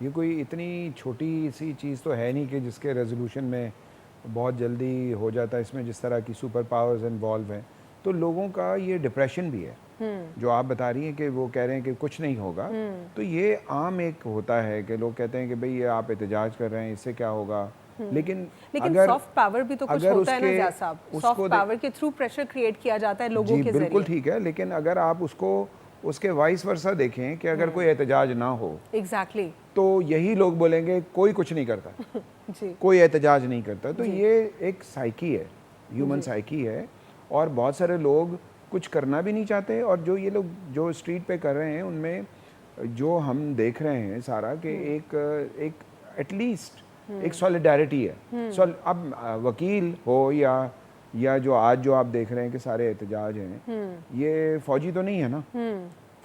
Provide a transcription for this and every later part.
یہ کوئی اتنی چھوٹی سی چیز تو ہے نہیں کہ جس کے ریزولوشن میں بہت جلدی ہو جاتا ہے. اس میں جس طرح کی سپر پاورز انوالو ہیں تو لوگوں کا یہ ڈپریشن بھی ہے جو آپ بتا رہی ہیں کہ وہ کہہ رہے ہیں کہ کچھ نہیں ہوگا. تو یہ عام ایک ہوتا ہے کہ لوگ کہتے ہیں کہ بھئی یہ آپ احتجاج کر رہے ہیں, اس سے کیا ہوگا. لیکن سافٹ پاور بھی تو کچھ ہوتا ہے نا ضیاء صاحب, سافٹ پاور کے تھرو پریشر کریٹ کیا جاتا ہے لوگوں کے ذریعے. بالکل ٹھیک ہے, لیکن اگر آپ اس کو اس کے وائس ورسا دیکھیں کہ اگر کوئی احتجاج نہ ہو ایگزیکٹلی تو یہی لوگ بولیں گے کوئی کچھ نہیں کرتا, جی کوئی احتجاج نہیں کرتا. تو یہ ایک سائیکی ہے, ہیومن سائیکی ہے, اور بہت سارے لوگ کچھ کرنا بھی نہیں چاہتے. اور جو یہ لوگ جو اسٹریٹ پہ کر رہے ہیں ان میں جو ہم دیکھ رہے ہیں سارا کہ ایک ایٹ لیسٹ ایک سولیڈیرٹی ہے. اب وکیل ہو یا جو آج جو آپ دیکھ رہے ہیں کہ سارے احتجاج ہیں, یہ فوجی تو نہیں ہے نا.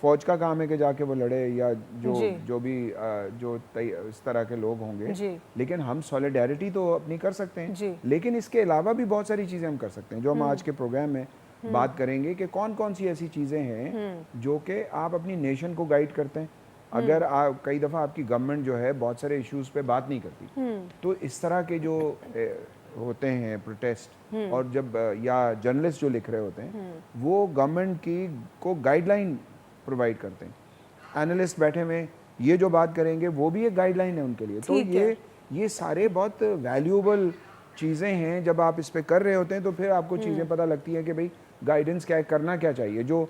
فوج کا کام ہے کہ جا کے وہ لڑے یا جو بھی جو اس طرح کے لوگ ہوں گے. لیکن ہم سولیڈیرٹی تو اپنی کر سکتے ہیں, لیکن اس کے علاوہ بھی بہت ساری چیزیں ہم کر سکتے ہیں جو ہم آج کے پروگرام میں بات کریں گے کہ کون کون سی ایسی چیزیں ہیں جو کہ آپ اپنی نیشن کو گائیڈ کرتے ہیں. اگر کئی دفعہ آپ کی گورنمنٹ جو ہے بہت سارے ایشوز پہ بات نہیں کرتی, تو اس طرح کے جو ہوتے ہیں پروٹیسٹ, اور جب یا جرنلسٹ جو لکھ رہے ہوتے ہیں وہ گورنمنٹ کی کو گائیڈ لائن پرووائڈ کرتے ہیں. اینالسٹ بیٹھے ہوئے یہ جو بات کریں گے وہ بھی ایک گائیڈ لائن ہے ان کے لیے. تو یہ سارے بہت ویلیوبل چیزیں ہیں. جب آپ اس پہ کر رہے ہوتے ہیں تو پھر آپ کو چیزیں پتہ لگتی ہیں کہ بھئی گائیڈنس کیا ہے, کرنا کیا چاہیے. جو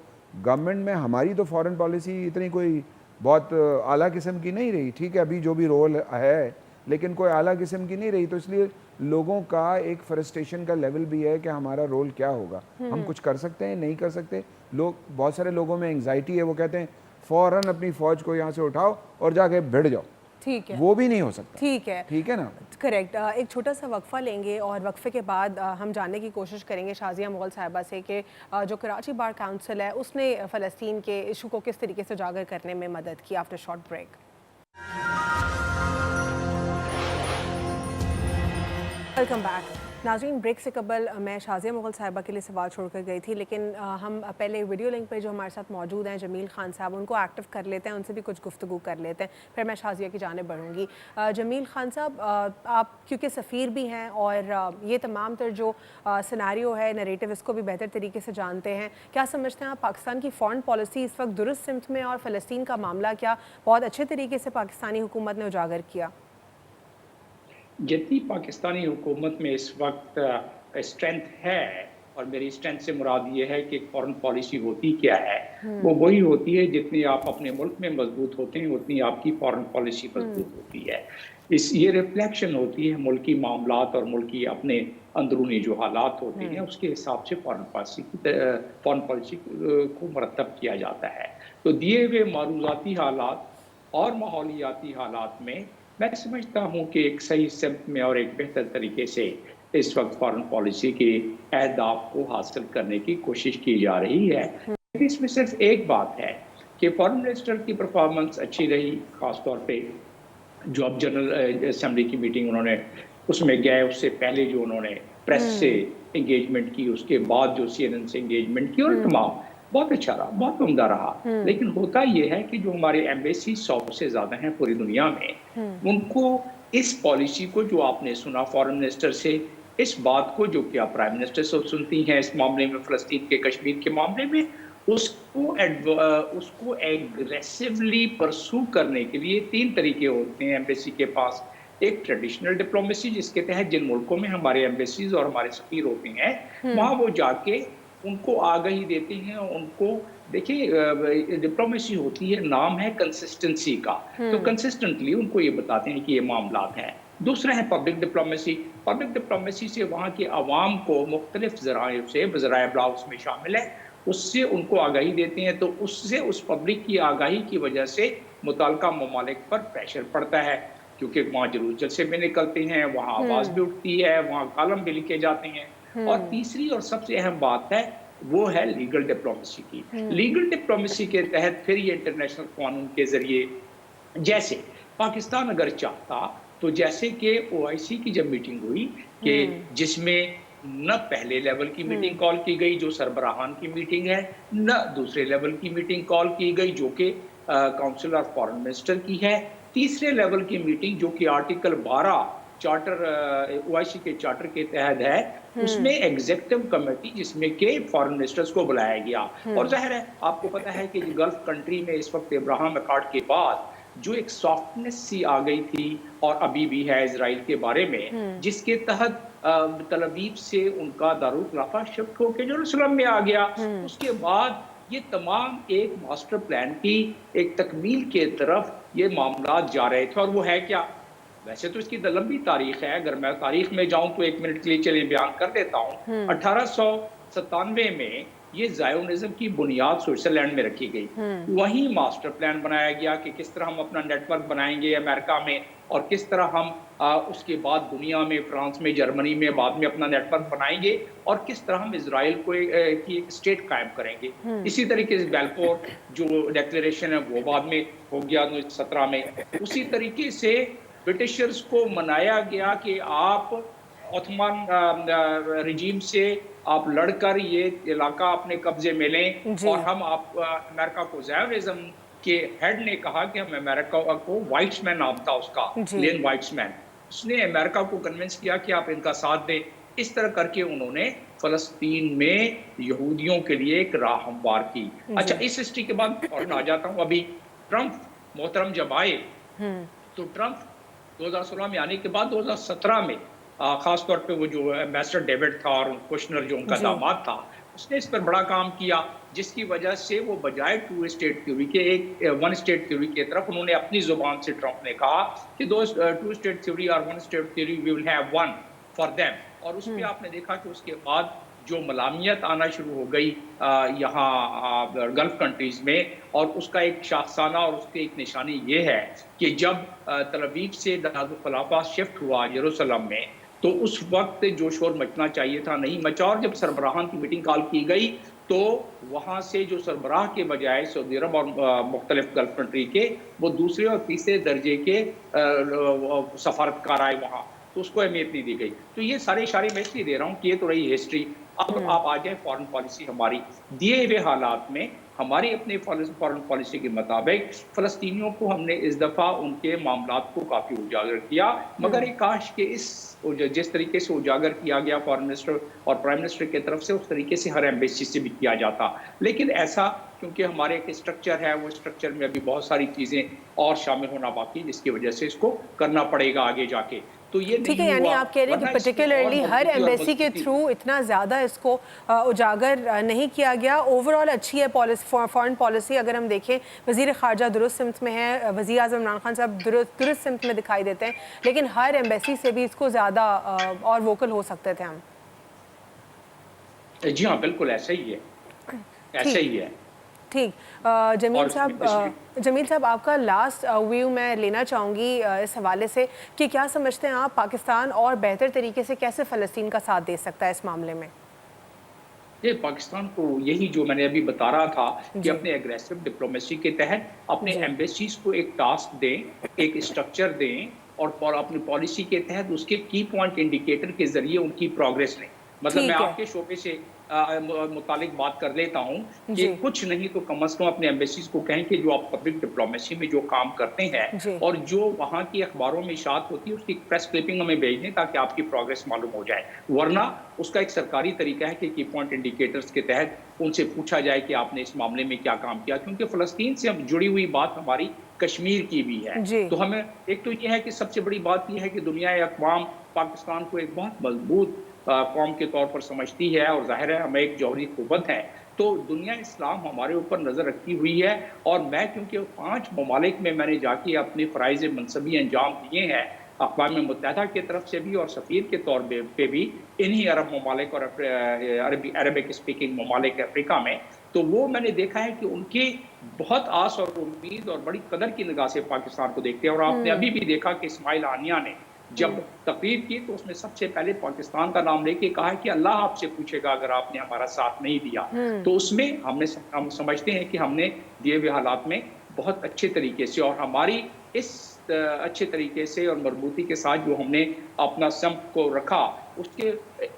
گورنمنٹ میں ہماری تو فارن پالیسی اتنی کوئی بہت اعلیٰ قسم کی نہیں رہی, ٹھیک ہے ابھی جو بھی رول ہے, لیکن کوئی اعلیٰ قسم کی نہیں رہی. تو اس لیے لوگوں کا ایک فرسٹریشن کا لیول بھی ہے کہ ہمارا رول کیا ہوگا, ہم کچھ کر سکتے ہیں نہیں کر سکتے. بہت سارے لوگوں میں انگزائٹی ہے, وہ کہتے ہیں فوراً اپنی فوج کو یہاں سے اٹھاؤ اور جا کے بھڑ جاؤ. ٹھیک ہے, وہ بھی نہیں ہو سکتا. ٹھیک ہے نا, کریکٹ. ایک چھوٹا سا وقفہ لیں گے اور وقفے کے بعد ہم جاننے کی کوشش کریں گے شازیہ مغل صاحبہ سے کہ جو کراچی بار کاؤنسل ہے اس نے فلسطین کے ایشو کو کس طریقے سے اجاگر کرنے میں مدد کی. After short break. Welcome back. ناظرین, بریک سے قبل میں شازیہ مغل صاحبہ کے لیے سوال چھوڑ کر گئی تھی, لیکن ہم پہلے ویڈیو لنک پہ جو ہمارے ساتھ موجود ہیں جمیل خان صاحب, ان کو ایکٹیو کر لیتے ہیں, ان سے بھی کچھ گفتگو کر لیتے ہیں, پھر میں شازیہ کی جانب بڑھوں گی. جمیل خان صاحب, آپ کیونکہ سفیر بھی ہیں اور یہ تمام تر جو سیناریو ہے, نریٹو, اس کو بھی بہتر طریقے سے جانتے ہیں, کیا سمجھتے ہیں آپ پاکستان کی فارن پالیسی اس وقت درست سمت میں, اور فلسطین کا معاملہ کیا بہت اچھے طریقے سے پاکستانی حکومت نے اجاگر کیا؟ جتنی پاکستانی حکومت میں اس وقت اسٹرینتھ ہے, اور میری اسٹرینتھ سے مراد یہ ہے کہ فارن پالیسی ہوتی کیا ہے, وہ وہی ہوتی ہے جتنی آپ اپنے ملک میں مضبوط ہوتے ہیں اتنی آپ کی فارن پالیسی مضبوط ہوتی ہے. یہ ریفلیکشن ہوتی ہے ملکی معاملات اور ملکی اپنے اندرونی جو حالات ہوتے ہیں اس کے حساب سے فارن پالیسی کو مرتب کیا جاتا ہے. تو دیے ہوئے معروضاتی حالات اور ماحولیاتی حالات میں سمجھتا ہوں کہ ایک صحیح سمت میں اور ایک بہتر طریقے سے اس وقت فارن پالیسی کے اہداف کو حاصل کرنے کی کوشش کی جا رہی ہے. اس میں صرف ایک بات ہے کہ فارن منسٹر کی پرفارمنس اچھی رہی, خاص طور پہ جو اب جنرل اسمبلی کی میٹنگ انہوں نے اس میں گئے, اس سے پہلے جو انہوں نے پریس سے انگیجمنٹ کی, اس کے بعد جو سی این این سے انگیجمنٹ کی, اور تمام بہت اچھا رہا, بہت عمدہ رہا. لیکن ہوتا یہ ہے کہ جو ہمارے ایمبیسی 100 سے زیادہ ہیں پوری دنیا میں, ان کو اس پالیسی کو جو آپ نے سنا فارن منسٹر سے, اس بات کو جو کہ آپ پرائم منسٹر سے سنتی ہیں اس معاملے میں, فلسطین کے کشمیر کے معاملے میں, اس کو ایگریسیولی پرسو کرنے کے لیے 3 طریقے ہوتے ہیں ایمبیسی کے پاس. ایک ٹریڈیشنل ڈپلومیسی, جس کے تحت جن ملکوں میں ہمارے ایمبیسیز اور ہمارے سفیر ہوتے ہیں وہاں وہ جا کے ان کو آگاہی دیتے ہیں. ان کو دیکھیں, ڈپلومیسی ہوتی ہے, نام ہے کنسسٹنسی کا, تو کنسسٹنٹلی ان کو یہ بتاتے ہیں کہ یہ معاملات ہیں. دوسرا ہے پبلک ڈپلومیسی. پبلک ڈپلومیسی سے وہاں کے عوام کو مختلف ذرائع سے, ذرائع ابلاغ اس میں شامل ہے, اس سے ان کو آگاہی دیتے ہیں. تو اس سے اس پبلک کی آگاہی کی وجہ سے متعلقہ ممالک پر پریشر پڑتا ہے, کیونکہ وہاں جلوس جلسے میں نکلتے ہیں, وہاں آواز بھی اٹھتی ہے, وہاں کالم بھی لکھے جاتے ہیں. اور تیسری اور سب سے اہم بات ہے وہ ہے لیگل ڈپلومیسی کی. لیگل ڈپلومیسی کے تحت پھر یہ انٹرنیشنل قانون کے ذریعے, جیسے پاکستان اگر چاہتا تو, جیسے کہ OIC کی جب میٹنگ ہوئی کہ جس میں نہ پہلے لیول کی میٹنگ کال کی گئی جو سربراہان کی میٹنگ ہے, نہ دوسرے لیول کی میٹنگ کال کی گئی جو کہ کاؤنسل آف فارن منسٹر کی ہے, تیسرے لیول کی میٹنگ جو کہ آرٹیکل 12 چارٹر OIC کے چارٹر کے تحت ہے، اس میں ایگزیکٹو کمیٹی جس میں کہ فارن منسٹرز کو بلایا گیا، اور ظاہر ہے آپ کو پتہ ہے کہ گلف کنٹری میں اس وقت ابراہیم اکارڈ کے بعد جو ایک سافٹنس سی آ گئی تھی اور ابھی بھی ہے اسرائیل کے بارے میں، جس کے تحت تل ابیب سے ان کا دارالخلافہ شفٹ ہو کے یروشلم میں آ گیا. اس کے بعد یہ تمام ایک ماسٹر پلان کی ایک تکمیل کے طرف یہ معاملات جا رہے تھے. اور وہ ہے کیا؟ ویسے تو اس کی لمبی تاریخ ہے، اگر میں تاریخ میں جاؤں تو 1 منٹ کے لیے چلیں بیان کر دیتا ہوں. 1897 میں یہ زائونزم کی بنیاد سوئٹزرلینڈ میں رکھی گئی. وہیں ماسٹر پلان بنایا گیا کہ کس طرح ہم اپنا نیٹ ورک بنائیں گے امریکہ میں، اور کس طرح ہم اس کے بعد دنیا میں، فرانس میں، جرمنی میں بعد میں اپنا نیٹ ورک بنائیں گے، اور کس طرح ہم اسرائیل کو کی ایک اسٹیٹ قائم کریں گے. اسی طریقے سے بیلفور جو ڈیکلیریشن ہے وہ بعد میں ہو گیا 1917 میں. اسی طریقے سے برٹشرز کو منایا گیا کہ آپ عثمان رجیم سے آپ لڑ کر یہ علاقہ اپنے قبضے میں لیں، اور ہم آپ امریکہ کو زائونزم کے ہیڈ نے کہا کہ ہم امریکہ کو وائٹس مین نام تھا اس کا، لین وائٹس مین، اس نے امریکہ کو کنونس کیا کہ آپ ان کا ساتھ دیں. اس طرح کر کے انہوں نے فلسطین میں یہودیوں کے لیے ایک راہ ہموار کی. اچھا، اس ہسٹری کے بعد فوراً آ جاتا ہوں. ابھی ٹرمپ محترم جب آئے تو ٹرمپ 2016 میں آنے کے بعد 2017 میں خاص طور پہ وہ جو ایمبیسڈر ڈیوڈ تھا اور کوشنر جو ان کا داماد تھا، اس نے اس پر بڑا کام کیا، جس کی وجہ سے وہ بجائے 2 اسٹیٹ تھیوری کے ایک 1 اسٹیٹ تھیوری کی طرف انہوں نے اپنی زبان سے ٹرمپ نے کہا کہ 2 اسٹیٹ تھیوری اور 1 state theory we will have one for them. اور اس پہ آپ نے دیکھا کہ اس کے بعد جو ملامیت آنا شروع ہو گئی یہاں گلف کنٹریز میں، اور اس کا ایک شاخسانہ اور اس کی ایک نشانی یہ ہے کہ جب تل ابیب سے دارالخلافہ شفٹ ہوا یروشلم میں، تو اس وقت جو شور مچنا چاہیے تھا نہیں مچا، اور جب سربراہان کی میٹنگ کال کی گئی تو وہاں سے جو سربراہ کے بجائے سعودی عرب اور مختلف گلف کنٹری کے وہ دوسرے اور تیسرے درجے کے سفارتکار آئے وہاں، تو اس کو اہمیت نہیں دی گئی. تو یہ سارے اشارے میں اس لیے دے رہا ہوں کہ یہ تو رہی ہسٹری. اب آپ آ جائیں فارن پالیسی. ہماری دیے ہوئے حالات میں ہماری اپنے فارن پالیسی کے مطابق فلسطینیوں کو ہم نے اس دفعہ ان کے معاملات کو کافی اجاگر کیا، مگر ایک کاش کہ جس طریقے سے اجاگر کیا گیا فارن منسٹر اور پرائم منسٹر کی طرف سے، اس طریقے سے ہر ایمبیسی سے بھی کیا جاتا. لیکن ایسا کیونکہ ہمارے ایک اسٹرکچر ہے، وہ اسٹرکچر میں ابھی بہت ساری چیزیں اور شامل ہونا باقی، جس کی وجہ سے اس کو کرنا پڑے گا آگے جا کے. تو یہ ٹھیک ہے، یعنی آپ کہہ رہے ہیں کہ پرٹیکولرلی ہر ایمبیسی کے تھرو اتنا زیادہ اس کو اجاگر نہیں کیا گیا. اوور آل اچھی ہے فارن پالیسی. اگر ہم دیکھیں وزیر خارجہ درست سمت میں ہے، وزیر اعظم عمران خان صاحب درست سمت میں دکھائی دیتے ہیں، لیکن ہر ایمبیسی سے بھی اس کو زیادہ اور ووکل ہو سکتے تھے ہم. جی ہاں، بالکل ایسا ہی ہے، ایسا ہی ہے. ٹھیک. جمیل صاحب آپ کا لاسٹ ویو میں لینا چاہوں گی اس حوالے سے کہ کیا سمجھتے ہیں آپ پاکستان اور بہتر طریقے سے کیسے فلسطین کا ساتھ دے سکتا ہے اس معاملے میں؟ یہ پاکستان کو یہی جو میں نے ابھی بتا رہا تھا کہ اپنے ایگریسو ڈپلومیسی کے تحت اپنے ایمبیسیز کو ایک ٹاسک دیں، ایک اسٹرکچر دیں، اور اپنی پالیسی کے تحت اس کے کی پوائنٹ انڈیکیٹر کے ذریعے ان کی پروگریس لیں. مطلب میں آپ کے شعبے سے متعلق بات کر لیتا ہوں کہ کچھ نہیں تو کم از کم اپنے ایمبیسیز کو کہیں کہ جو آپ پبلک ڈپلومیسی میں جو کام کرتے ہیں اور جو وہاں کی اخباروں میں اشاعت ہوتی ہے اس کی پریس کلپنگ ہمیں بھیج دیں تاکہ آپ کی پروگریس معلوم ہو جائے. ورنہ اس کا ایک سرکاری طریقہ ہے کہ کی پوائنٹ انڈیکیٹرز کے تحت ان سے پوچھا جائے کہ آپ نے اس معاملے میں کیا کام کیا، کیونکہ فلسطین سے ہم جڑی ہوئی بات ہماری کشمیر کی بھی ہے. تو ہمیں ایک تو یہ ہے کہ سب سے بڑی بات یہ ہے کہ دنیا اقوام پاکستان کو ایک بہت مضبوط قوم کے طور پر سمجھتی ہے، اور ظاہر ہے ہمیں ایک جوہری قوت ہے. تو دنیا اسلام ہمارے اوپر نظر رکھی ہوئی ہے، اور میں کیونکہ 5 ممالک میں نے جا کے اپنے فرائض منصبی انجام دیے ہیں، اقوام متحدہ کی طرف سے بھی اور سفیر کے طور پہ بھی انہی عرب ممالک اور عربک اسپیکنگ ممالک افریقہ میں، تو وہ میں نے دیکھا ہے کہ ان کی بہت آس اور امید اور بڑی قدر کی نگاہ سے پاکستان کو دیکھتے ہیں. اور آپ نے ابھی بھی دیکھا کہ اسماعیل ہانیہ نے جب تقریر کی تو اس نے سب سے پہلے پاکستان کا نام لے کے کہا کہ اللہ آپ سے پوچھے گا اگر آپ نے ہمارا ساتھ نہیں دیا. تو اس میں ہم سمجھتے ہیں کہ ہم نے دیے ہوئے حالات میں بہت اچھے طریقے سے، اور ہماری اس اچھے طریقے سے اور مربوطی کے ساتھ جو ہم نے اپنا سمت کو رکھا، اس کے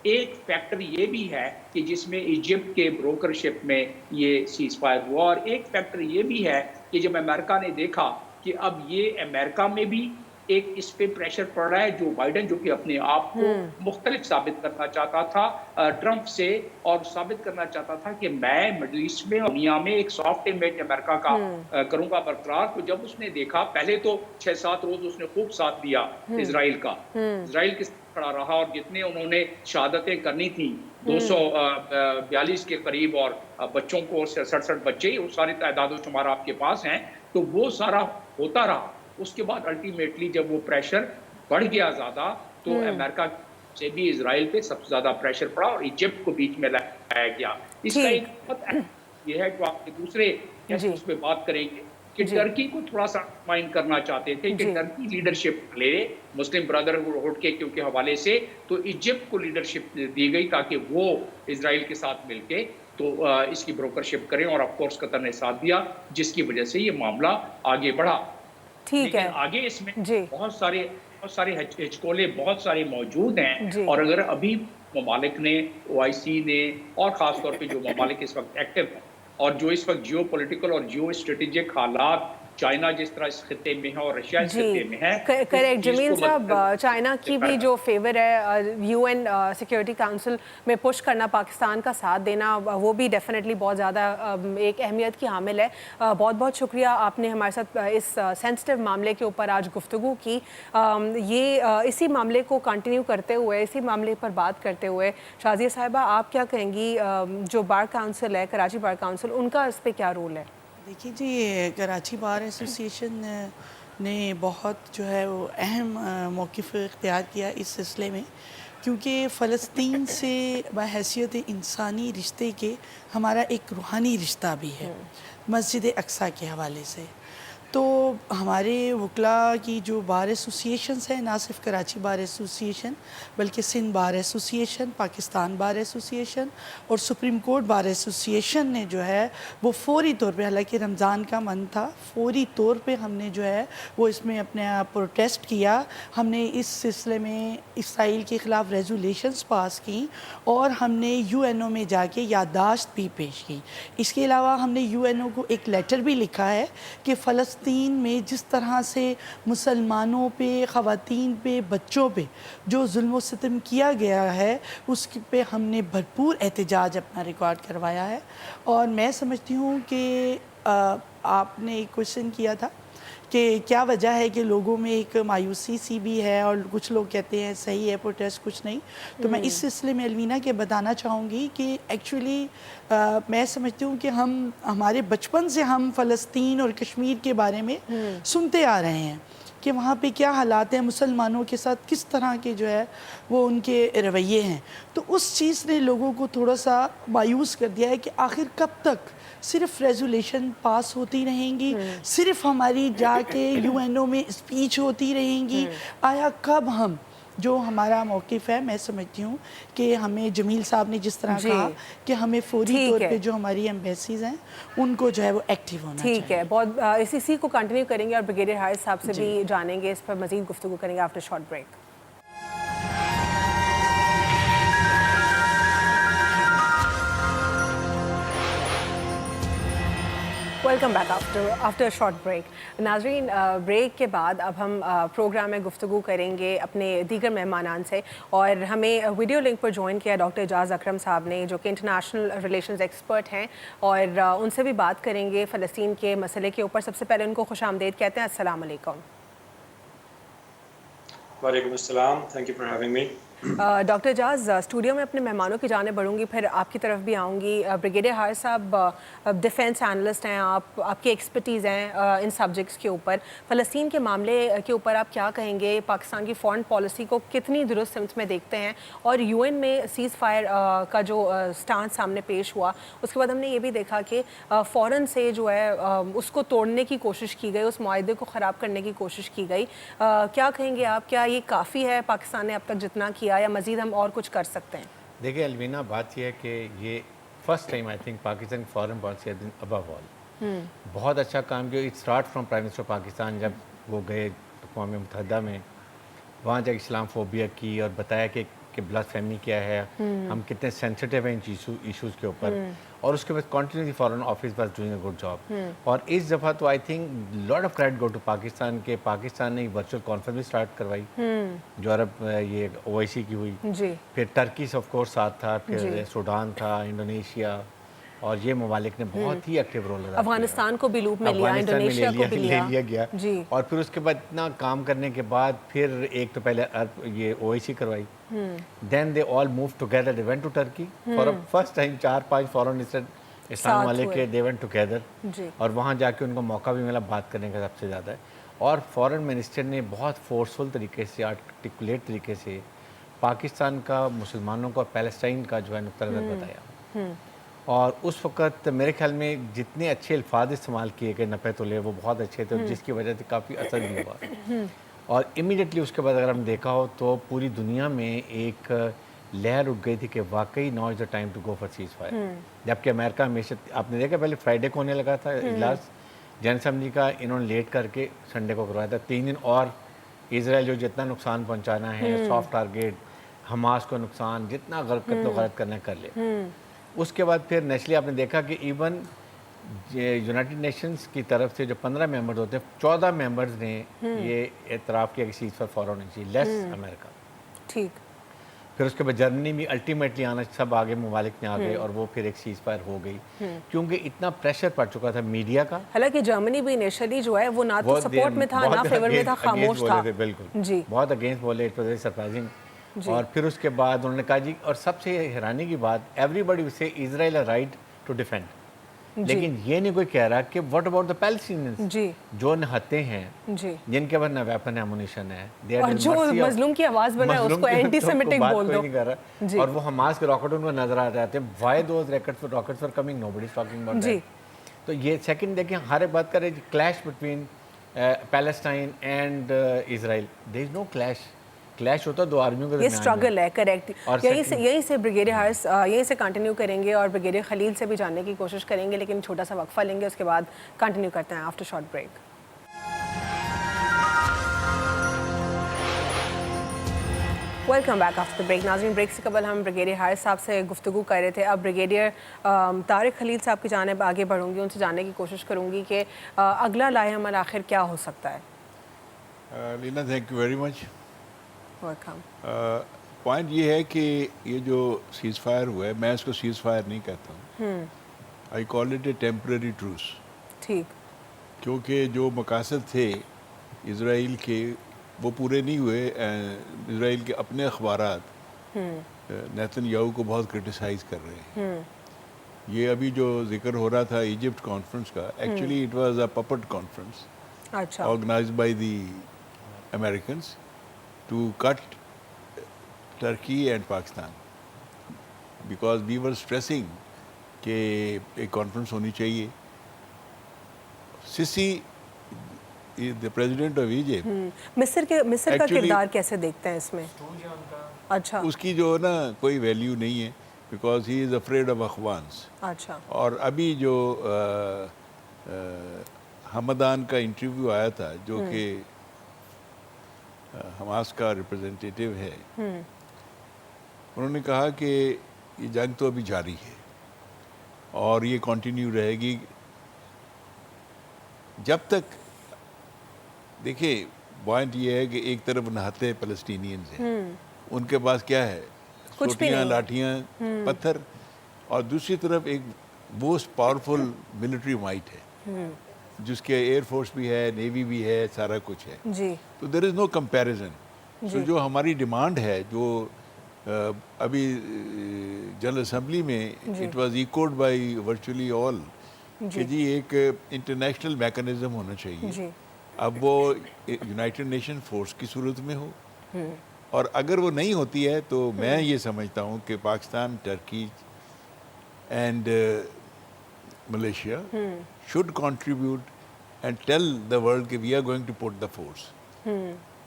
ایک فیکٹر یہ بھی ہے کہ جس میں ایجپٹ کے بروکرشپ میں یہ سیز فائر ہوا، اور ایک فیکٹر یہ بھی ہے کہ جب امریکہ نے دیکھا کہ اب یہ امریکہ میں بھی ایک اس پہ پریشر پڑ رہا ہے. جو بائیڈن جو کہ اپنے آپ کو مختلف ثابت کرنا چاہتا تھا ٹرمپ سے اور ثابت کرنا چاہتا تھا کہ میں مڈل ایسٹ میں دنیا میں ایک سافٹ امیج امریکہ کا کروں گا برقرار. تو جب اس نے دیکھا پہلے تو 6-7 روز اس نے خوب ساتھ دیا اسرائیل کا, اسرائیل کے ساتھ کھڑا رہا اور جتنے انہوں نے شہادتیں کرنی تھیں 242 کے قریب اور بچوں کو 67 بچے, وہ ساری تعداد و شمار آپ کے پاس ہیں, تو وہ سارا ہوتا رہا. اس کے بعد الٹیمیٹلی جب وہ پریشر بڑھ گیا زیادہ تو امریکہ سے بھی اسرائیل پہ سب سے زیادہ پریشر پڑا اور ایجپٹ کو بیچ میں لایا گیا. اس کا ایک بہت یہ ہے کہ آپ کے دوسرے اس پہ بات کریں گے کہ ٹرکی کو تھوڑا سا مائنڈ کرنا چاہتے تھے کہ ٹرکی لیڈرشپ لے مسلم برادرہڈ کے کیونکہ حوالے سے, تو ایجپٹ کو لیڈرشپ دی گئی تاکہ وہ اسرائیل کے ساتھ مل کے تو اس کی بروکرشپ کریں, اور آف کورس قطر نے ساتھ دیا جس کی وجہ سے یہ معاملہ آگے بڑھا. لیکن آگے اس میں بہت سارے ہچکولے بہت سارے موجود ہیں, اور اگر ابھی ممالک نے OIC نے اور خاص طور پہ جو ممالک اس وقت ایکٹیو ہیں اور جو اس وقت جیو پولیٹیکل اور جیو اسٹریٹجک حالات چائنا جس طرح اس خطے میں ہے اور رشیا اس خطے میں ہے. کریکٹ جمیل صاحب, چائنا کی بھی جو فیور ہے UN سیکیورٹی کاؤنسل میں پش کرنا, پاکستان کا ساتھ دینا, وہ بھی ڈیفینیٹلی بہت زیادہ ایک اہمیت کی حامل ہے. بہت بہت شکریہ آپ نے ہمارے ساتھ اس سینسٹیو معاملے کے اوپر آج گفتگو کی. یہ اسی معاملے کو کنٹینیو کرتے ہوئے, اسی معاملے پر بات کرتے ہوئے شازیہ صاحبہ آپ کیا کہیں گی, جو بار کاؤنسل ہے, کراچی بار کاؤنسل, ان کا اس پہ کیا رول ہے؟ دیکھیے جی, کراچی بار ایسوسیشن نے بہت جو ہے وہ اہم موقف اختیار کیا اس سلسلے میں, کیونکہ فلسطین سے بحیثیت انسانی رشتے کے ہمارا ایک روحانی رشتہ بھی ہے مسجد اقصیٰ کے حوالے سے. تو ہمارے وکلاء کی جو بار ایسوسیشنز ہیں, نہ صرف کراچی بار ایسوسیشن بلکہ Sindh bar association, Pakistan bar association اور سپریم کورٹ بار ایسوسیشن نے جو ہے وہ فوری طور پہ, حالانکہ رمضان کا منتھ تھا, فوری طور پہ ہم نے جو ہے وہ اس میں اپنے پروٹیسٹ کیا. ہم نے اس سلسلے میں اسرائیل کے خلاف ریزولیشنز پاس کی اور ہم نے UNO میں جا کے یادداشت بھی پیش کی. اس کے علاوہ ہم نے UNO کو ایک لیٹر بھی لکھا ہے کہ فلسطین میں جس طرح سے مسلمانوں پہ, خواتین پہ, بچوں پہ جو ظلم و ستم کیا گیا ہے اس پہ ہم نے بھرپور احتجاج اپنا ریکارڈ کروایا ہے. اور میں سمجھتی ہوں کہ آپ نے ایک کوشچن کیا تھا کہ کیا وجہ ہے کہ لوگوں میں ایک مایوسی سی بھی ہے اور کچھ لوگ کہتے ہیں صحیح ہے پروٹیسٹ کچھ نہیں. تو میں اس سلسلے میں الوینا کے بتانا چاہوں گی کہ ایکچولی میں سمجھتی ہوں کہ ہمارے بچپن سے ہم فلسطین اور کشمیر کے بارے میں سنتے آ رہے ہیں کہ وہاں پہ کیا حالات ہیں, مسلمانوں کے ساتھ کس طرح کے جو ہے وہ ان کے رویے ہیں. تو اس چیز نے لوگوں کو تھوڑا سا مایوس کر دیا ہے کہ آخر کب تک صرف ریزولیشن پاس ہوتی رہیں گی, صرف ہماری جا کے UNO میں اسپیچ ہوتی رہیں گی, آیا کب ہم جو ہمارا موقف ہے, میں سمجھتی ہوں کہ ہمیں جمیل صاحب نے جس طرح کہا کہ ہمیں فوری طور پہ جو ہماری ایمبیسیز ہیں ان کو جو ہے وہ ایکٹیو ہونا چاہیے. ٹھیک ہے, بہت اسی کو کنٹینیو کریں گے اور بریگیڈیئر حارث صاحب سے بھی جانیں گے, اس پر مزید گفتگو کریں گے after short break. Welcome back after short break. ناظرین, بریک کے بعد اب ہم پروگرام میں گفتگو کریں گے اپنے دیگر مہمانان سے, اور ہمیں ویڈیو لنک پر جوائن کیا ڈاکٹر اعجاز اکرم صاحب نے, جو کہ انٹرنیشنل ریلیشنز ایکسپرٹ ہیں, اور ان سے بھی بات کریں گے فلسطین کے مسئلے کے اوپر. سب سے پہلے ان کو خوش آمدید کہتے ہیں. السلام علیکم. وعلیکم السلام, thank you for having me. Doctor Ijaz, studio میں اپنے مہمانوں کی جانب بڑھوں گی, پھر آپ کی طرف بھی آؤں گی. بریگیڈیئر حارث صاحب ڈیفینس اینالسٹ ہیں, آپ کی ایکسپرٹیز ہیں ان سبجیکٹس کے اوپر. فلسطین کے معاملے کے اوپر آپ کیا کہیں گے؟ پاکستان کی فارن پالیسی کو کتنی درست سمت میں دیکھتے ہیں, اور UN میں سیز فائر کا جو سٹانس سامنے پیش ہوا, اس کے بعد ہم نے یہ بھی دیکھا کہ فوراً سے جو ہے اس کو توڑنے کی کوشش کی گئی, اس معاہدے کو خراب کرنے کی کوشش کی گئی. کیا کہیں گے آپ, کیا یہ کافی ہے پاکستان نے اب تک جتنا کیا, یا مزید ہم اور کچھ کر سکتے ہیں؟ دیکھیں الوینا, بات یہ ہے کہ یہ first time I think Pakistan کی فارن پالیسی ابو آل بہت اچھا کام کیا. It start from prime minister Pakistan, جب وہ گئے اقوام متحدہ میں, وہاں جا اسلام فوبیا کی اور بتایا کہ کہ بلس فیمی کیا ہے, ہم کتنے سینسٹیو ہیں ان ایشوز کے اوپر, اور اس کے بعد continuously foreign office was doing a good job. اور اس دفعہ تو I think lot of credit go to Pakistan کہ پاکستان نے ورچوئل کانفرنس بھی اسٹارٹ کروائی جو عرب یہ OIC کی ہوئی, پھر ٹرکی سے آف کورس ساتھ تھا, پھر سوڈان تھا, انڈونیشیا, اور یہ ممالک نے بہت ہی ایکٹیو رول ادا کیا. افغانستان کو بھی لوپ میں لیا, انڈونیشیا کو بھی لیا گیا, اور پھر اس کے بعد اتنا کام کرنے کے بعد پھر ایک تو پہلے یہ OIC کروائی, then they all move together, they went to Turkey for first time, 4-5 foreign اسلام والے کے دے وینٹ ٹوگیدر, اور وہاں جا کے ان کو موقع بھی ملا بات کرنے کا سب سے زیادہ ہے. اور فارن منسٹر نے بہت فورسفل طریقے سے, آرٹیکولیٹ طریقے سے پاکستان کا, مسلمانوں کا, پیلسٹائن کا جو ہے نقطہ نظر بتایا. اور اس وقت میرے خیال میں جتنے اچھے الفاظ استعمال کیے گئے 90 تولے وہ بہت اچھے تھے, جس کی وجہ سے کافی اثر بھی ہوا. اور امیڈیٹلی اس کے بعد اگر ہم دیکھا ہو تو پوری دنیا میں ایک لہر اٹھ گئی تھی کہ واقعی now is the time to go for ceasefire. جبکہ امریکہ ہمیشہ, آپ نے دیکھا پہلے فرائیڈے کو ہونے لگا تھا اجلاس جنرل اسمبلی کا, انہوں نے لیٹ کر کے سنڈے کو کروایا تھا. 3 دن اور اسرائیل جو جتنا نقصان پہنچانا ہے, سافٹ ٹارگیٹ, حماس کو نقصان, جتنا قتل و غارت کرنا کر لے. اس کے بعد پھر نیچرلی آپ نے دیکھا کہ ایون یونائٹڈ نیشنز کی طرف سے جو 15 ممبرز ہوتے ہیں, 14 ممبرز نے یہ اعتراف کیا کہ سیز فائر فوراً ہونی چاہیے, لیس امریکہ. ٹھیک. پھر اس کے بعد جرمنی بھی الٹیمیٹلی آنا, سب آگے ممالک میں آ گئے, اور وہ پھر ایک سیز فائر ہو گئی, کیونکہ اتنا پریشر پڑ چکا تھا میڈیا کا. حالانکہ جرمنی بھی انیشلی جو ہے وہ نہ تو سپورٹ میں تھا, نہ فیور میں تھا, خاموش تھا. بالکل بہت اگینسٹ بولے, اٹ واز ویری سرپرائزنگ. اور پھر اس کے بعد انہوں نے کہا جی, اور سب سے حیرانی کی بات, ایوری بڈی سے اسرائیل اے رائٹ ٹو ڈیفینڈ, لیکن یہ نہیں کوئی کہہ رہا کہ واٹ اباؤٹ دا پیلسٹینینز جو نہتے ہیں, جن کے پاس نہ ویپن ہے, امونیشن ہے, اور جو مظلوم کی آواز بنا ہے اس کو اینٹی سیمیٹک بول دو, اور وہ حماس کے راکٹ ان کو نظر آ جاتے ہیں. Why those rockets are coming, nobody is talking about that. تو یہ سیکنڈ دیکھیں, ہر ایک بات کرے clash between Palestine and Israel, there is no clash ہوتا دو آرمیوں کے درمیان. یہ اسٹرگل ہے, کریکٹ. یہیں سے بریگیڈیئر حارث یہیں سے کنٹینیو کریں گے, اور بریگیڈیئر خلیل سے بھی جاننے کی کوشش کریں گے, لیکن چھوٹا سا وقفہ لیں گے, اس کے بعد کنٹینیو کرتے ہیں after short break. Welcome back after break. ناظرین, بریک سے قبل ہم بریگیڈیئر حارث صاحب سے گفتگو کر رہے تھے. اب بریگیڈیئر طارق خلیل صاحب کی جانب آگے بڑھوں گی, ان سے جاننے کی کوشش کروں گی کہ اگلا لائحہ عمل آخر کیا ہو سکتا ہے. لینا, thank you very much. Welcome. Point یہ ہے کہ یہ جو سیز فائر ہوا ہے, میں اس کو سیز فائر نہیں کہتا ہوں, آئی کال اٹ اے ٹیمپرری ٹروس. ٹھیک. کیونکہ جو مقاصد تھے اسرائیل کے وہ پورے نہیں ہوئے. اسرائیل کے اپنے اخبارات نیتن یاہو کو بہت کرٹیسائز کر رہے ہیں. یہ ابھی جو ذکر ہو رہا تھا ایجپٹ کانفرنس کا, actually it was a puppet conference organised by the Americans to cut Turkey and Pakistan, because we were stressing کہ ایک کانفرنس ہونی چاہیے. سیسی the president of Egypt, مصر کا کردار کیسے دیکھتے ہیں اس میں؟ اچھا, اس کی جو نا کوئی ویلیو نہیں ہے, because he is afraid of اخوانس. اچھا. اور ابھی جو حمدان کا انٹرویو آیا تھا جو کہ حماس کا ریپرزینٹیٹیو ہے, انہوں نے کہا کہ یہ جنگ تو ابھی جاری ہے اور یہ کنٹینیو رہے گی جب تک. دیکھیں پوائنٹ یہ ہے کہ ایک طرف نہتے فلسطینینز ہیں, ان کے پاس کیا ہے, سوٹیاں, لاٹھیاں, پتھر, اور دوسری طرف ایک موسٹ پاورفل ملٹری مائٹ ہے جس کے ایئر فورس بھی ہے, نیوی بھی ہے, سارا کچھ ہے. جی. تو دیر از نو کمپیریزن. تو جو ہماری ڈیمانڈ ہے, جو ابھی جنرل اسمبلی میں اٹ واز ایکوڈ بائی ورچولی آل, کہ جی ایک انٹرنیشنل میکانزم ہونا چاہیے. اب وہ یونائٹڈ نیشن فورس کی صورت میں ہو, اور اگر وہ نہیں ہوتی ہے تو میں یہ سمجھتا ہوں کہ Pakistan, Turkey and Malaysia should contribute and tell the world that we are going to put the force,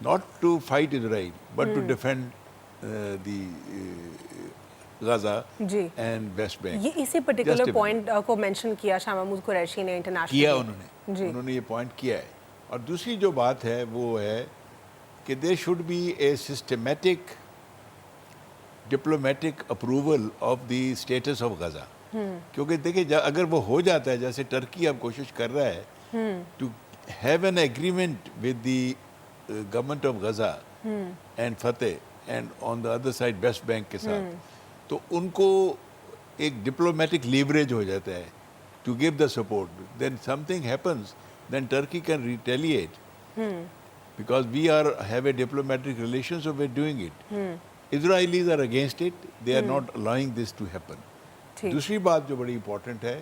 not to fight Israel, but to defend the Gaza and West Bank. یہ اسی پرٹیکولر پوائنٹ کو mention کیا شاہ محمود قریشی نے international کیا, انہوں نے یہ point کیا ہے. اور دوسری جو بات ہے وہ ہے کہ there should be a systematic diplomatic approval of the status of Gaza. کیونکہ دیکھیں اگر وہ ہو جاتا ہے جیسے ٹرکی اب کوشش کر رہا ہے to have an agreement with the government of Gaza and Fateh and on the other side West Bank کے ساتھ, تو ان کو ایک ڈپلومیٹک لیوریج ہو جاتا ہے to give the support. Then something happens, then Turkey can retaliate because we have a diplomatic relation, so we're doing it. Israelis are against it. They are not allowing this to happen. دوسری بات جو بڑی important ہے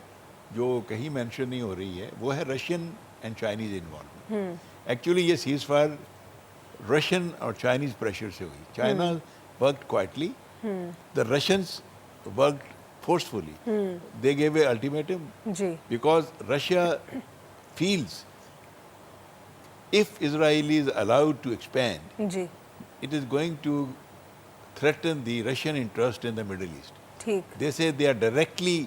جو کہیں mention نہیں ہو رہی ہے وہ ہے Russian and Chinese involvement. Actually یہ سیز فائر رشین اور چائنیز پریشر سے ہوئی. China worked quietly, the Russians worked forcefully. They gave an ultimatum because Russia feels if Israel is allowed to expand, it is going to threaten the Russian interest in the Middle East. They say they are directly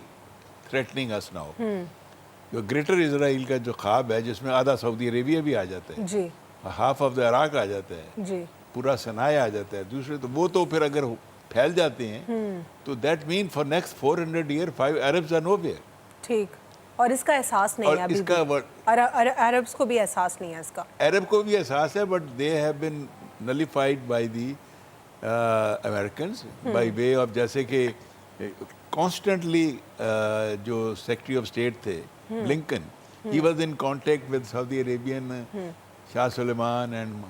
threatening us now. جو greater اسرائیل کا جو خواب ہے جس میں آدھا سعودی عربیہ بھی آ جاتا ہے, ہاف آف دا عراق آ جاتا ہے, پورا صناعی آ جاتا ہے, دوسرے تو وہ تو پھر اگر پھیل جاتے ہیں تو that mean for next 400 year 5 Arabs are nowhere. ٹھیک, اور اس کا احساس نہیں ہے ابھی بھی, عربس کو بھی احساس نہیں ہے اس کا. عرب کو بھی احساس ہے but they have been nullified by the Americans by way of, جیسے کہ کانسٹنٹلی جو سیکرٹری آف اسٹیٹ تھے Blinken, he was in contact with Saudi Arabian شاہ Salman and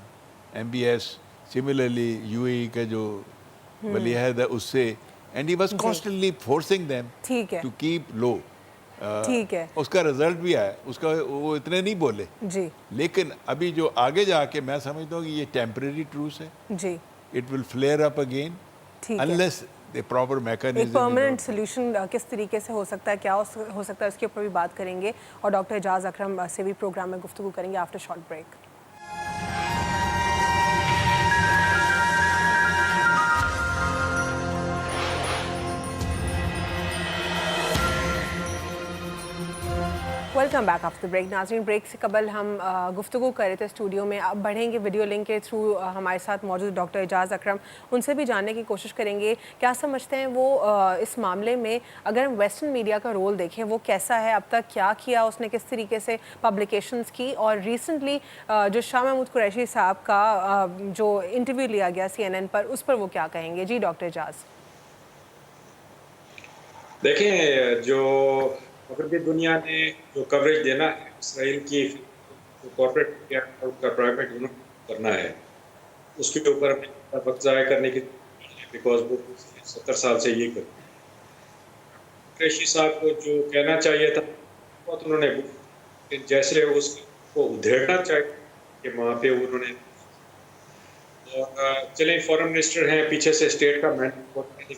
M B S, similarly U A E کا جو ولی عہد ہے اس سے, and he was constantly forcing them to keep low. ٹھیک ہے, اس کا رزلٹ بھی آیا, اس کا وہ اتنے نہیں بولے جی, لیکن ابھی جو آگے جا کے میں سمجھتا ہوں کہ یہ ٹیمپریری ٹروس ہے. جی, it will flare up again unless the proper mechanism. ایک پرماننٹ سولوشن کس طریقے سے ہو سکتا ہے, کیا ہو سکتا ہے, اس کے اوپر بھی بات کریں گے اور ڈاکٹر اعجاز اکرم سے بھی پروگرام میں گفتگو کریں گے after short break. Welcome back after break. ناظرین, بریک سے قبل ہم گفتگو کر رہے تھے اسٹوڈیو میں, اب بڑھیں گے ویڈیو لنک کے تھرو. ہمارے ساتھ موجود ڈاکٹر اعجاز اکرم, ان سے بھی جاننے کی کوشش کریں گے کیا سمجھتے ہیں وہ اس معاملے میں. اگر ہم ویسٹرن میڈیا کا رول دیکھیں وہ کیسا ہے, اب تک کیا کیا اس نے, کس طریقے سے پبلیکیشنز کی, اور ریسنٹلی جو شاہ محمود قریشی صاحب کا جو انٹرویو لیا گیا CNN پر, اس پر وہ کیا کہیں گے. جی ڈاکٹر اعجاز. دیکھیں, جو مغربی دنیا نے جو کوریج دینا ہے اسرائیل کی, جو کارپوریٹ میڈیا کا پرائیویٹ کرنا ہے, اس کے اوپر ہمیں وقت ضائع کرنے کی, بیکاز وہ 70 سال سے یہ کرتے ہیں. قریشی صاحب کو جو کہنا چاہیے تھا بہت انہوں نے, جیسے اس کو ادھیڑنا چاہیے کہ وہاں پہ انہوں نے, چلیں فارن منسٹر ہیں, پیچھے سے اسٹیٹ کا مینڈیٹ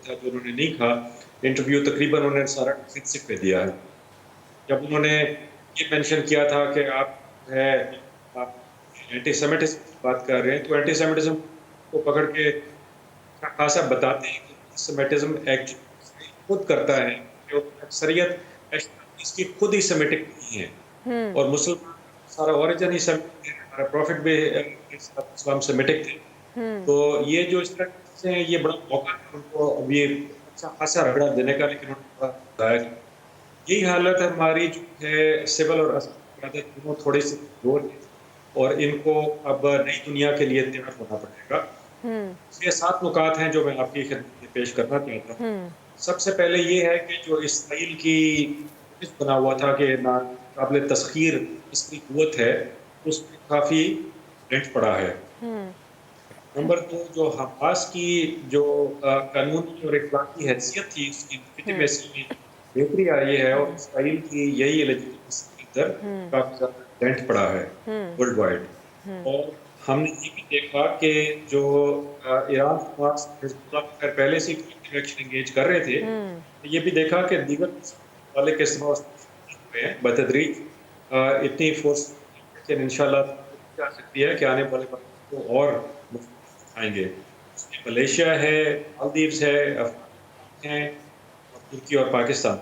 تھا جو انہوں نے نہیں کہا. انٹرویو تقریباً انہوں نے سارا ڈیفینسو پہ دیا ہے. جب انہوں نے یہ مینشن کیا تھا کہ آپ اینٹی سیمیٹزم کی بات کر رہے ہیں, تو اینٹی سیمیٹزم کو پکڑ کے خاصا بتاتے ہیں کہ سیمیٹزم ایکچولی خود کرتا ہے, جو اکثریت اس کی خود ہی سیمیٹک نہیں ہے, اور مسلمان سارا اوریجن ہی سیمیٹک ہے, ہمارا پروفٹ بھی اسلام سیمیٹک تھے. تو یہ جو اس طرح سے ہیں, یہ بڑا موقع ہے ان کو اب یہ اچھا خاصا رگڑا دینے کا, لیکن انہوں نے ظاہر یہی حالت ہے ہماری جو ہے سول اور قیادت دونوں تھوڑے سے دور ہیں, اور ان کو اب نئی دنیا کے لیے تیار ہونا پڑے گا. یہ 7 نکات ہیں جو میں آپ کی خدمت میں پیش کرنا چاہتا ہوں. سب سے پہلے یہ ہے کہ جو اسرائیل کی بنا ہوا تھا کہ ناقابل تسخیر اس کی قوت ہے, اس میں کافی ڈنٹ پڑا ہے. نمبر 2, جو حماس کی جو قانونی اور اخلاقی حیثیت تھی, اس کی لیجیٹیمیسی میں بہتری آئی ہے, اور اسرائیل کی یہی لیجیٹیمیسی کے اندر کافی زیادہ ڈنٹ پڑا ہے ورلڈ وائڈ. اور ہم نے یہ بھی دیکھا کہ جو ایران حماس حزب اللہ پہلے سے ایکشن انگیج کر رہے تھے, یہ بھی دیکھا کہ دیگر والے کے استعمال ہوئے ہیں بتدریج. اتنی فورس انشاءاللہ جا سکتی ہے کہ آنے والے وقت کو اور آئیں گے. ملیشیا ہے, مالدیوز ہے, افغانستان ہے, ترکی اور پاکستان.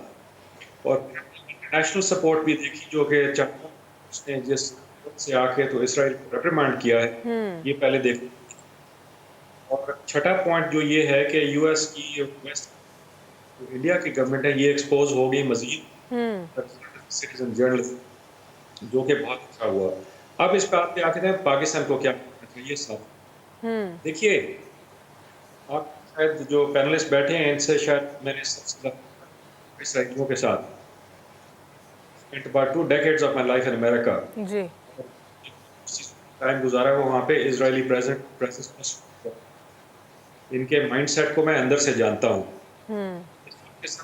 اور انٹرنیشنل سپورٹ بھی دیکھی جو کہ چاہتا اس نے جس سے آ کے تو اسرائیل کو ریپریمانڈ کیا ہے, یہ پہلے دیکھو. اور اور چھٹا پوائنٹ جو یہ ہے کہ یو ایس کی ویسٹ انڈیا کی گورنمنٹ ہے یہ ایکسپوز ہو گئی مزید سٹیزن جرنلزم جو کہ بہت اچھا ہوا. اب اس بات پہ آتے ہیں پاکستان کو کیا کرنا چاہیے ساتھ. دیکھیے آپ شاید جو پینلسٹ بیٹھے ہیں ان سے شاید میں نے سب سے زیادہ اسرائیلیوں کے ساتھ spent about 2 decades of my life in America. جی ٹائم گزارا وہ وہاں پہ اسرائیلی پریزنٹ ان کے مائنڈ سیٹ کو میں اندر سے جانتا ہوں.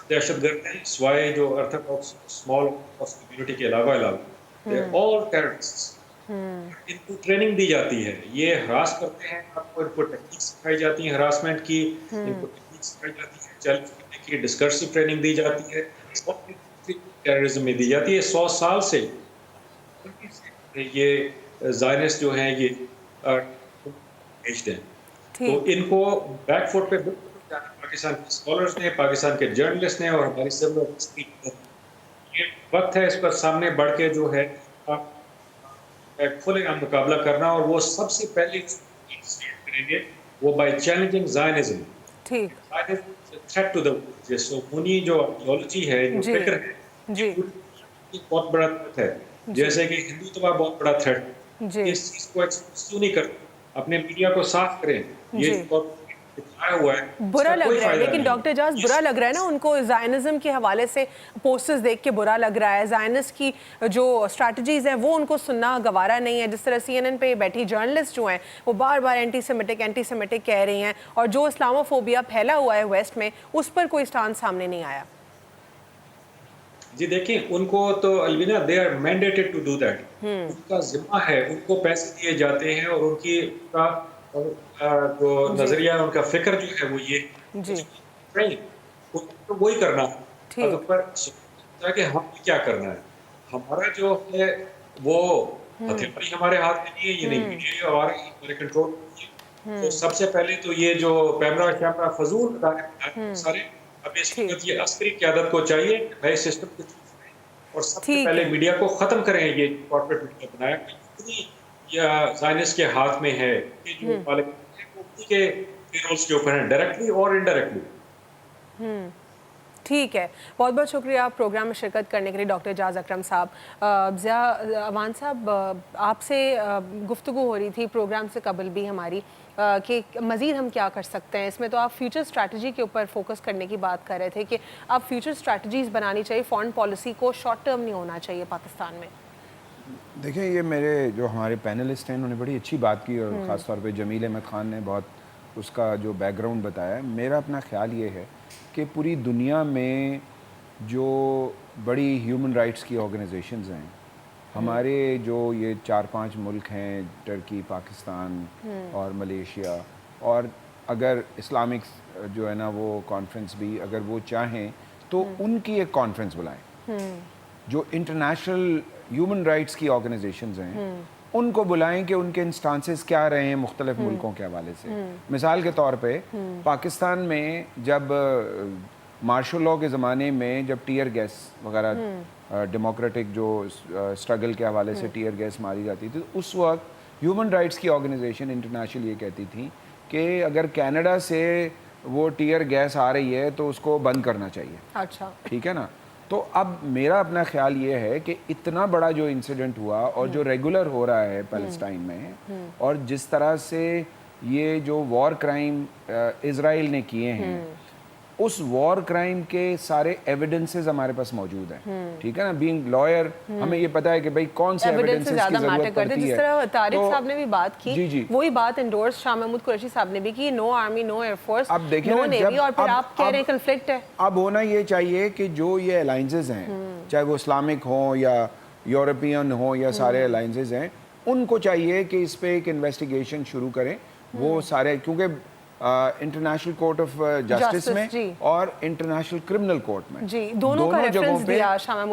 دہشت گرد ہیں سوائے جو ارتھوڈاکس اسمال کمیونٹی کے علاوہ آل ٹیررسٹ. ان کو ٹریننگ دی جاتی ہے, یہ ہراس کرتے ہیں آپ کو, ان کو ٹیکنیک سکھائی جاتی ہیں ہراسمنٹ کی, ان کو ٹیکنیک سکھائی جاتی ہے چیلنج کرنے کی, ڈسکرسو ٹریننگ دی جاتی ہے, ٹیررزم میں دی جاتی ہے. 100 سال سے یہ زائنسٹ جو ہیں یہ بھیجتے ہیں. تو ان کو بیک فوٹ پہ پاکستان کے اسکالرس نے, پاکستان کے جرنلسٹ نے اور ہماری سول یہ وقت ہے اس پر سامنے بڑھ کے جو ہے کھلے عام مقابلہ کرنا, اور وہ سب سے پہلے کریں گے وہ by challenging Zionism. Threat to the سونی جو آئیڈیالوجی ہے, جو فکر ہے, بہت بڑا تھریٹ ہے. جیسے کہ ہندوتوا بہت بڑا تھریٹ ہے, اس چیز کو ایکسپوز کیوں نہیں کرتے, اپنے میڈیا کو صاف کریں. یہ برا لگ رہا ہے, لیکن ڈاکٹر اعجاز برا لگ رہا ہے نا ان کو, زائنزم کے حوالے سے پوسٹرز دیکھ کے برا لگ رہا ہے. زائنسٹ کی جو اسٹریٹجیز ہیں وہ ان کو سننا گوارا نہیں ہے. جس طرح CNN پہ بیٹھی جرنلسٹ جو ہیں وہ بار بار اینٹی سیمیٹک کہہ رہی ہیں, اور جو اسلاموفوبیا پھیلا ہوا ہے ویسٹ میں اس پر کوئی اسٹانس سامنے نہیں آیا. جی دیکھیں ان کو تو الوینا they are mandated to do that. ان کا ذمہ ہے, ان کو پیسے دیے جاتے ہیں, اور ان کی جو نظریہ ان کا فکر جو ہے وہ یہ وہی کرنا ہے کہ ہم کیا کرنا ہے. ہمارا جو ہے وہ ہتھیاری ہمارے ہاتھ میں نہیں ہے, یہ نہیں میڈیا ہمارے کنٹرول میں. تو سب سے پہلے تو یہ جو پیمرا شیمرا فضول سارے, اب اس وقت یہ عسکری قیادت کو چاہیے نئے سسٹم کو اور سب سے پہلے میڈیا کو ختم کریں. یہ کارپوریٹ میڈیا بنایا اتنی یا زائنس کے ہاتھ میں ہے کہ جو مالک ہیں وہ ان کے رولز کے اوپر ہیں ڈائریکٹلی اور انڈائریکٹلی. ٹھیک ہے, بہت بہت شکریہ آپ پروگرام میں شرکت کرنے کے لیے ڈاکٹر اعجاز اکرم صاحب. ضیاء امان صاحب, آپ سے گفتگو ہو رہی تھی پروگرام سے قبل بھی ہماری کہ مزید ہم کیا کر سکتے ہیں اس میں, تو آپ فیوچر اسٹریٹجی کے اوپر فوکس کرنے کی بات کر رہے تھے کہ آپ فیوچر اسٹریٹجیز بنانی چاہیے, فارن پالیسی کو شارٹ ٹرم نہیں ہونا چاہیے پاکستان میں. دیکھیں یہ میرے جو ہمارے پینلسٹ ہیں انہوں نے بڑی اچھی بات کی, اور خاص طور پہ جمیل احمد خان نے بہت اس کا جو بیک گراؤنڈ بتایا. میرا اپنا خیال یہ ہے کہ پوری دنیا میں جو بڑی ہیومن رائٹس کی آرگنائزیشنز ہیں, ہمارے جو یہ 4-5 ملک ہیں, ٹرکی, پاکستان اور ملیشیا, اور اگر اسلامک جو ہے نا وہ کانفرنس بھی اگر وہ چاہیں تو ان کی ایک کانفرنس بلائیں. جو انٹرنیشنل ہیومن رائٹس کی آرگنائزیشنز ہیں ان کو بلائیں کہ ان کے انسٹانسز کیا رہے ہیں مختلف ملکوں کے حوالے سے. مثال کے طور پہ پاکستان میں جب مارشل لاء کے زمانے میں جب ٹیئر گیس وغیرہ ڈیموکریٹک جو اسٹرگل کے حوالے سے ٹیئر گیس ماری جاتی تھی, اس وقت ہیومن رائٹس کی آرگنائزیشن انٹرنیشنل یہ کہتی تھی کہ اگر کینیڈا سے وہ ٹیئر گیس آ رہی ہے تو اس کو بند کرنا چاہیے. اچھا ٹھیک ہے نا. تو اب میرا اپنا خیال یہ ہے کہ اتنا بڑا جو انسیڈنٹ ہوا اور جو ریگولر ہو رہا ہے پیلسٹائن میں, اور جس طرح سے یہ جو وار کرائم اسرائیل نے کیے ہیں, اس وار کرائم کے سارے ایویڈنسز ہمارے پاس موجود ہیں. ٹھیک ہے نا, بینگ لائر ہمیں یہ پتہ ہے کہ بھائی کون سے ایویڈنسز کی ضرورت پڑتی ہے. جس طرح طارق صاحب نے بھی بات کی وہی بات انڈورس شاہ محمود قریشی صاحب نے بھی کی, نو آرمی نو ایئر فورس نو نیوی, اور پھر آپ کہہ رہے ہیں کنفلکٹ ہے. اب ہونا یہ چاہیے کہ جو یہ الائنسز ہیں, چاہے وہ اسلامک ہوں یا یورپین ہوں یا سارے الائنسز ہیں, ان کو چاہیے کہ اس پہ ایک انویسٹیگیشن شروع کریں. وہ سارے کیونکہ انٹرنیشنل کورٹ آف جسٹس میں اور انٹرنیشنل کرمنل کورٹ میں دونوں جگہوں پہ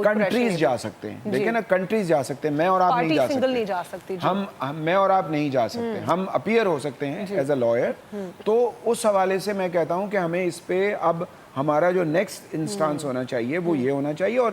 کنٹریز جا سکتے ہیں. دیکھیں نا, کنٹریز جا سکتے ہیں, میں اور آپ نہیں جا سکتے. میں اور آپ نہیں جا سکتے, ہم اپیئر ہو سکتے ہیں ایز اے لائر. تو اس حوالے سے میں کہتا ہوں کہ ہمیں اس پہ اب ہمارا جو نیکسٹ انسٹانس ہونا چاہیے وہ یہ ہونا چاہیے. اور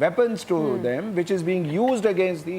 weapons to them which is being used against the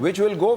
which will go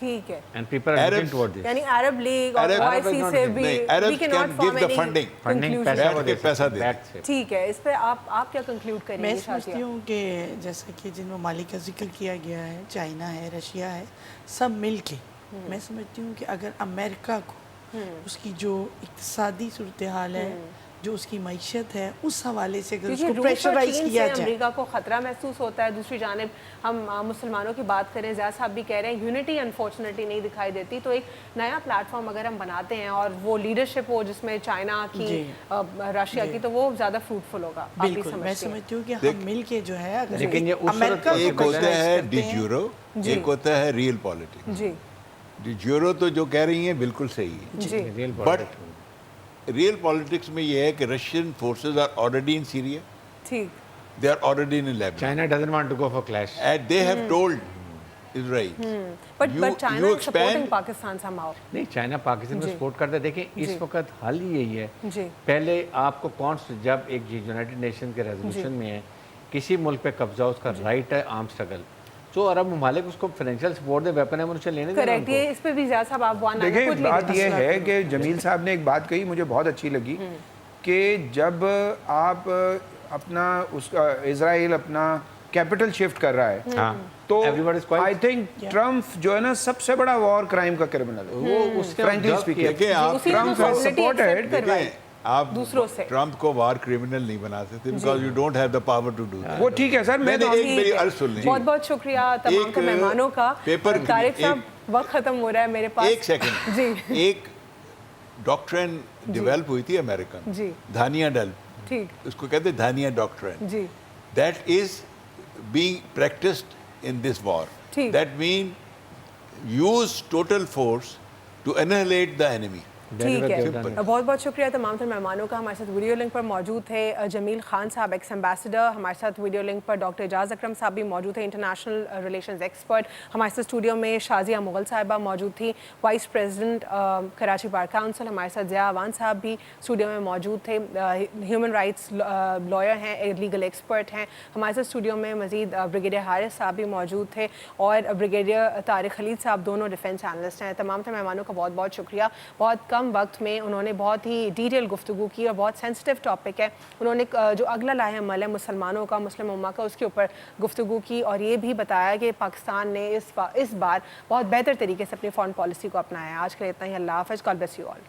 ٹھیک ہے. and people are looking Arabs- toward this. یعنی عرب لیگ اور Arab- OIC سے بھی نہیں, we Arabs cannot can form give the any funding. Funding conclusion. پیسہ بیٹھ وہ کے دے پیسہ سکتے دے. back سے. ٹھیک ہے, اس پہ آپ کیا کنکلوڈ کریں میں گے سمجھتی شازیہ؟ ہوں کہ جیسا کہ جن ممالک کا ذکر کیا گیا ہے, چائنا ہے, رشیا ہے, سب مل کے میں سمجھتی ہوں کہ اگر امریکہ کو اس کی جو اقتصادی صورتحال ہے, جو اس کی معیشت ہے, اس حوالے سے اگر اس کیونکہ کو روس اور پریشرائز چین کیا سے جائے. امریکہ کو خطرہ محسوس ہوتا ہے. دوسری جانب ہم مسلمانوں کی بات کریں, زیاد صاحب بھی کہہ رہے ہیں یونٹی انفارچونیٹلی نہیں دکھائی دیتی. تو ایک نیا پلیٹ فارم اگر ہم بناتے ہیں اور وہ لیڈرشپ ہو جس میں چائنا کی, رشیا کی, تو وہ زیادہ فروٹفل ہوگا. آپ بھی بالکل, میں سمجھتی ہیں؟ سمجھتی ہوں کہ ہم مل کے جو ہے اگر لیکن یہ اس امریکہ کو ایک ہوتا pressurise ہے کرتے ڈی ہیں, جیورو, ایک ہوتا ہے ریئل پالیٹکس. جی ڈی جیورو تو جو کہہ رہی ہیں بالکل صحیح ہے, جی Real بٹ politics. ریئل پالیٹکس میں یہ ہے کہ Russian forces are already in Syria, ٹھیک. They are already in Lebanon, China doesn't want to go for clash. And they have told Israel but China you is supporting expand- Pakistan somehow. نہیں, China Pakistan کو جی. Support کرتا ہے. دیکھیں اس وقت حل یہی ہے, جی پہلے آپ کو جب ایک یونائٹڈ نیشن کے ریزولوشن میں ہے کسی ملک پہ قبضہ, اس کا رائٹ ہے آرم اسٹرگل, جو عرب ممالک اس کو فائنینشیل سپورٹ دے, ویپن ہے, ان سے لینے دینا کریکٹ. ان کو. یہ اس پہ بھی زیاد صاحب آپ وان دیکھیں بات یہ ہے کہ جمیل صاحب نے ایک بات کہی مجھے بہت اچھی لگی کہ جب آپ اپنا اس کا اسرائیل اپنا کیپٹل شفٹ کر رہا ہے تو Everybody is quiet. I think Trump جو ہے نا سب سے بڑا وار کرائم کا کرمنل ہے. وہ اس کے Frankly جب speaking. دیکھیں آپ اسی Trump کو has possibility supported- accept کروائی آپ دوسروں سے. ٹرمپ کو وار کرمنل نہیں بنا سکتے because you don't have the power to do. وہ ٹھیک ہے سر, میں تو ایک میری عرض سن لیں, بہت بہت شکریہ تمام ایک کے مہمانوں کا. پیپر طارق صاحب وقت ختم ہو رہا ہے میرے پاس. ایک سیکنڈ, جی ایک ڈاکٹرین ڈیولپ ہوئی تھی امریکن, جی دھانیہ ڈل, ٹھیک. اس کو کہتے ہیں دھانیہ ڈاکٹرین. جی That is being practiced in this war. ٹھیک. That means use total force to annihilate the enemy. ٹھیک ہے. Simple. بہت بہت شکریہ تمام تر مہمانوں کا. ہمارے ساتھ ویڈیو لنک پر موجود تھے جمیل خان صاحب, ایکس ایمبیسڈر. ہمارے ساتھ ویڈیو لنک پر ڈاکٹر اعجاز اکرم صاحب بھی موجود تھے, انٹرنیشنل ریلیشنز ایکسپرٹ. ہمارے ساتھ اسٹوڈیو میں شازیہ مغل صاحبہ موجود تھی, وائس پریزیڈنٹ کراچی بار کاؤنسل. ہمارے ساتھ ضیاء اوان صاحب بھی اسٹوڈیو میں موجود تھے, ہیومن رائٹس لائر ہیں, لیگل ایکسپرٹ ہیں. ہمارے ساتھ اسٹوڈیو میں مزید بریگیڈیئر حارث صاحب بھی موجود تھے اور بریگیڈیئر طارق خلید صاحب, دونوں ڈیفینس اینالسٹ ہیں. تمام تر مہمانوں کا بہت بہت شکریہ. بہت کم وقت میں انہوں نے بہت ہی ڈیٹیل گفتگو کی اور بہت سینسٹیو ٹاپک ہے. انہوں نے جو اگلا لاہ عمل ہے مسلمانوں کا, مسلم امہ کا, اس کے اوپر گفتگو کی اور یہ بھی بتایا کہ پاکستان نے اس بار بہت بہتر طریقے سے اپنی فارن پالیسی کو اپنایا ہے. آج کے لیے اتنا ہی. اللہ حافظ. God bless you all.